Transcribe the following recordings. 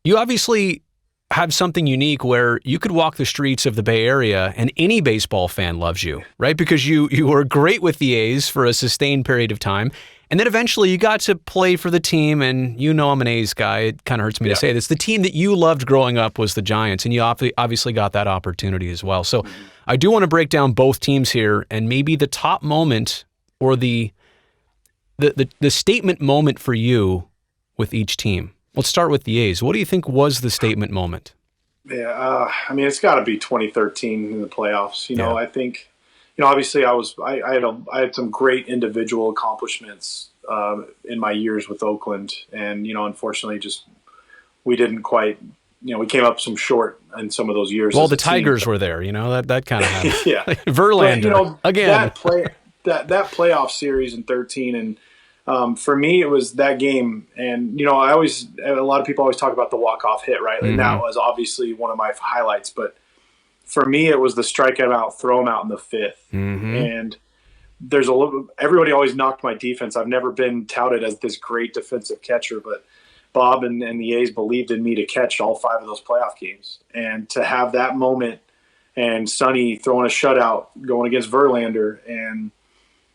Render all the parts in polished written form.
You obviously have something unique where you could walk the streets of the Bay Area and any baseball fan loves you, right? Because you were great with the A's for a sustained period of time. And then eventually you got to play for the team, and I'm an A's guy. It kind of hurts me to say this. The team that you loved growing up was the Giants, and you obviously got that opportunity as well. So I do want to break down both teams here, and maybe the top moment or the statement moment for you with each team. Let's start with the A's. What do you think was the statement moment? Yeah, it's got to be 2013 in the playoffs. I think, obviously I had some great individual accomplishments in my years with Oakland, and unfortunately, just we didn't quite. We came up some short in some of those years. Well, the Tigers were there. that kind of happened. Yeah, Verlander again. That playoff series in 13 and. For me, it was that game, and a lot of people always talk about the walk-off hit, right? And that was obviously one of my highlights. But for me, it was the strikeout out, throw him out in the fifth, and everybody always knocked my defense. I've never been touted as this great defensive catcher, but Bob and the A's believed in me to catch all 5 of those playoff games, and to have that moment, and Sonny throwing a shutout, going against Verlander, and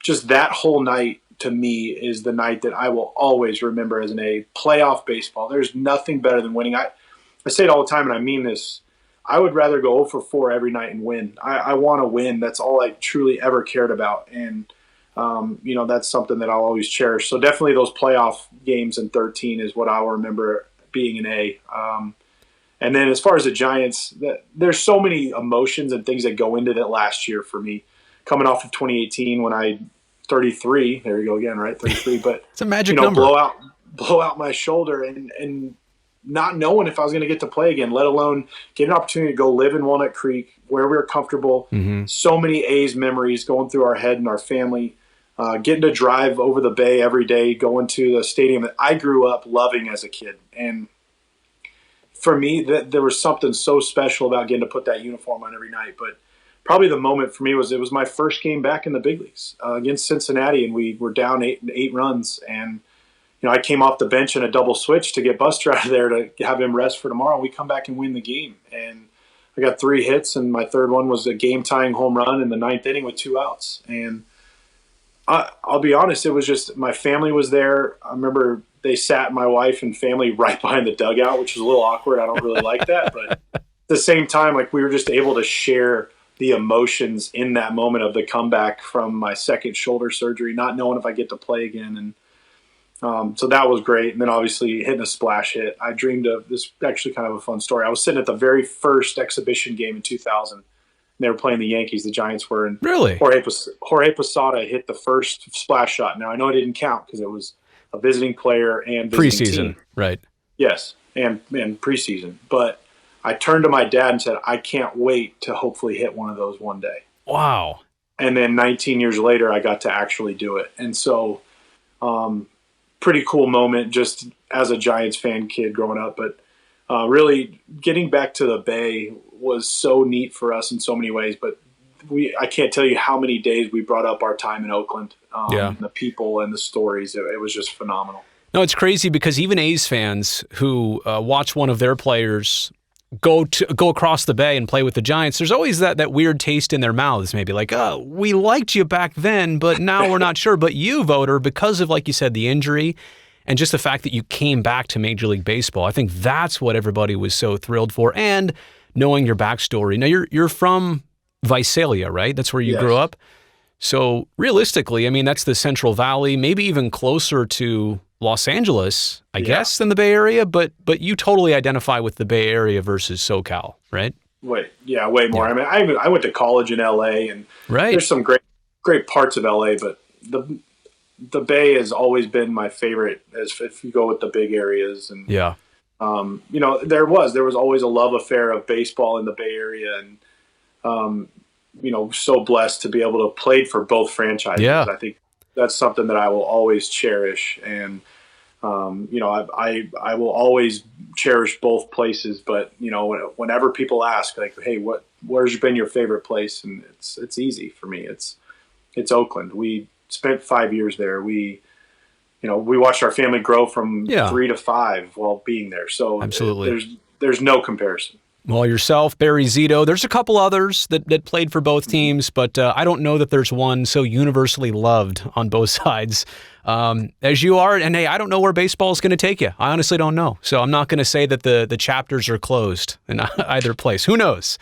just that whole night. To me, is the night that I will always remember as an A. Playoff baseball. There's nothing better than winning. I say it all the time, and I mean this. I would rather go 0 for 4 every night and win. I want to win. That's all I truly ever cared about. And, that's something that I'll always cherish. So definitely those playoff games in 13 is what I'll remember being an A. And then as far as the Giants, there's so many emotions and things that go into that last year for me. Coming off of 2018 when I – 33. There you go again, right? 33. But it's a magic number. Blow out my shoulder and not knowing if I was going to get to play again, let alone get an opportunity to go live in Walnut Creek where we were comfortable. So many A's memories going through our head and our family. Getting to drive over the Bay every day, going to the stadium that I grew up loving as a kid. And for me, there was something so special about getting to put that uniform on every night. But probably the moment for me was it was my first game back in the big leagues against Cincinnati, and we were down eight runs. And I came off the bench in a double switch to get Buster out of there to have him rest for tomorrow. We come back and win the game, and I got 3 hits, and my third one was a game-tying home run in the 9th inning with 2 outs. And I'll be honest, it was just my family was there. I remember they sat my wife and family right behind the dugout, which was a little awkward. I don't really like that, but at the same time, we were just able to share the emotions in that moment of the comeback from my second shoulder surgery, not knowing if I get to play again. And so that was great. And then obviously hitting a splash hit. I dreamed of this, actually kind of a fun story. I was sitting at the very first exhibition game in 2000. And they were playing the Yankees. The Giants were. And really? Jorge Posada hit the first splash shot. Now, I know it didn't count because it was a visiting player and visiting preseason, team. Right. Yes, and preseason. But I turned to my dad and said, I can't wait to hopefully hit one of those one day. Wow. And then 19 years later, I got to actually do it. And so pretty cool moment just as a Giants fan kid growing up. But really getting back to the Bay was so neat for us in so many ways. But I can't tell you how many days we brought up our time in Oakland, the people and the stories. It was just phenomenal. No, it's crazy because even A's fans who watch one of their players go across the Bay and play with the Giants, there's always that weird taste in their mouths, maybe like, oh, we liked you back then, but now we're not sure. But you, Voter, because of, like you said, the injury and just the fact that you came back to Major League Baseball, I think that's what everybody was so thrilled for. And knowing your backstory. Now, you're from Visalia, right? That's where you grew up. So realistically, that's the Central Valley, maybe even closer to Los Angeles, I guess, than the Bay Area, but you totally identify with the Bay Area versus SoCal, right? Way more. Yeah. I went to college in LA, and there's some great parts of LA, but the Bay has always been my favorite as if you go with the big areas. And there was always a love affair of baseball in the Bay Area, and so blessed to be able to play for both franchises. Yeah. I think that's something that I will always cherish. And, I will always cherish both places, but whenever people ask hey, where's been your favorite place? And it's easy for me. It's Oakland. We spent 5 years there. We we watched our family grow from Yeah. 3 to 5 while being there. So Absolutely. there's no comparison. Well, yourself, Barry Zito. There's a couple others that played for both teams, but I don't know that there's one so universally loved on both sides as you are. And hey, I don't know where baseball is going to take you. I honestly don't know. So I'm not going to say that the chapters are closed in either place. Who knows?